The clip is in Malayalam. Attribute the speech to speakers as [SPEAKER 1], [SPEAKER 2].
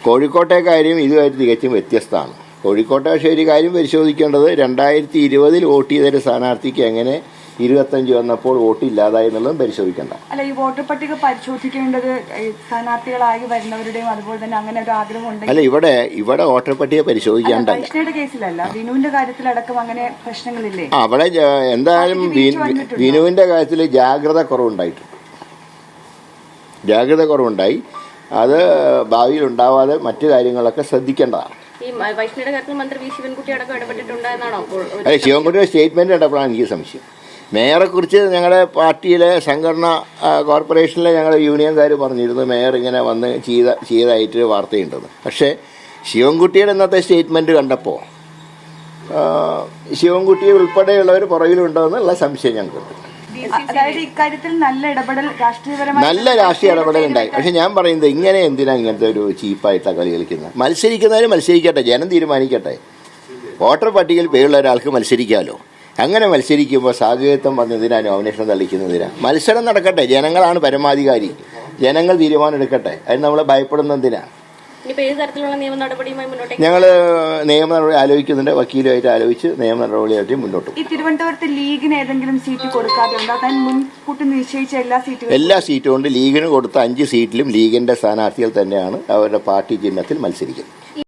[SPEAKER 1] കോഴിക്കോട്ടെ കാര്യം ഇതുമായിട്ട് തികച്ചും വ്യത്യസ്തമാണ്. കോഴിക്കോട്ടെ പക്ഷേ ഒരു കാര്യം പരിശോധിക്കേണ്ടത് 2020 വോട്ട് ചെയ്തൊരു സ്ഥാനാർത്ഥിക്ക് എങ്ങനെ 25 വന്നപ്പോൾ വോട്ട് ഇല്ലാതായി എന്നുള്ളതും പരിശോധിക്കേണ്ട.
[SPEAKER 2] അല്ല, ഈ വോട്ടർ പട്ടിക പരിശോധിക്കേണ്ടത് സ്ഥാനാർത്ഥികളായി വരുന്നവരുടെയും അതുപോലെ തന്നെ അങ്ങനെ ഒരു ആഗ്രഹം ഉണ്ട്.
[SPEAKER 1] അല്ല, ഇവിടെ വോട്ടർ പട്ടിക പരിശോധിക്കാണ്ടല്ല.
[SPEAKER 2] വൈഷ്ണയുടെ കേസിലല്ല, വിനുവിന്റെ കാര്യത്തിലടക്കം അങ്ങനെ പ്രശ്നങ്ങളില്ലേ?
[SPEAKER 1] അവിടെ എന്തായാലും വിനുവിന്റെ കാര്യത്തിൽ ജാഗ്രത കുറവുണ്ടായി. അത് ഭാവിയിൽ ഉണ്ടാവാതെ മറ്റു കാര്യങ്ങളൊക്കെ ശ്രദ്ധിക്കേണ്ടതാണ്.
[SPEAKER 3] വൈഷ്ണയുടെ കാര്യത്തിൽ മന്ത്രി വി ശിവൻകുട്ടി അടക്കം ഇടപെട്ടിട്ടുണ്ടെന്നാണോ?
[SPEAKER 1] അതെ, ശിവൻകുട്ടിയുടെ സ്റ്റേറ്റ്മെന്റ് കണ്ടപ്പോഴാണ് എനിക്ക് സംശയം. മേയറെ കുറിച്ച് ഞങ്ങളുടെ പാർട്ടിയിലെ സംഘടന കോർപ്പറേഷനിലെ ഞങ്ങളുടെ യൂണിയൻകാർ പറഞ്ഞിരുന്നു മേയർ ഇങ്ങനെ വന്ന് ചെയ്തതായിട്ട് വാർത്തയുണ്ടെന്ന്. പക്ഷേ ശിവൻകുട്ടിയുടെ ഇന്നത്തെ സ്റ്റേറ്റ്മെന്റ് കണ്ടപ്പോൾ ശിവൻകുട്ടി ഉൾപ്പെടെയുള്ളവർ പുറകിലുണ്ടോന്നുള്ള സംശയം ഞങ്ങൾക്കുണ്ട്.
[SPEAKER 2] അതായത് ഇക്കാര്യത്തിൽ നല്ല
[SPEAKER 1] രാഷ്ട്രീയ ഇടപെടൽ ഉണ്ടായി. പക്ഷെ ഞാൻ പറയുന്നത് ഇങ്ങനെ എന്തിനാ ഇങ്ങനത്തെ ഒരു ചീപ്പായിട്ടാണ് കളി കളിക്കുന്നത്? മത്സരിക്കുന്നവർ മത്സരിക്കട്ടെ, ജനം തീരുമാനിക്കട്ടെ. വോട്ടർ പട്ടികയിൽ പേരുള്ള ഒരാൾക്ക് മത്സരിക്കാമല്ലോ. അങ്ങനെ മത്സരിക്കുമ്പോൾ സാഹചര്യത്വം പറഞ്ഞതിനാ നോമിനേഷൻ തളിക്കുന്നതിനാ? മത്സരം നടക്കട്ടെ, ജനങ്ങളാണ് പരമാധികാരി, ജനങ്ങൾ തീരുമാനം എടുക്കട്ടെ. അതിന് നമ്മൾ ഭയപ്പെടുന്നതിനാ? ഞങ്ങൾ നിയമ നടപടി ആലോചിക്കുന്നുണ്ട്, വക്കീലുമായിട്ട് ആലോചിച്ച് നിയമ നടപടിയായിട്ട് മുന്നോട്ട് പോകും.
[SPEAKER 2] ഈ തിരുവനന്തപുരത്ത് ലീഗിന് ഏതെങ്കിലും സീറ്റ് കൊടുക്കാതെ മുൻകൂട്ടി നിശ്ചയിച്ച
[SPEAKER 1] എല്ലാ സീറ്റും കൊണ്ട് ലീഗിന് കൊടുത്ത 5 സീറ്റിലും ലീഗിന്റെ സ്ഥാനാർത്ഥികൾ തന്നെയാണ് അവരുടെ പാർട്ടി ചിഹ്നത്തിൽ മത്സരിക്കുന്നത്.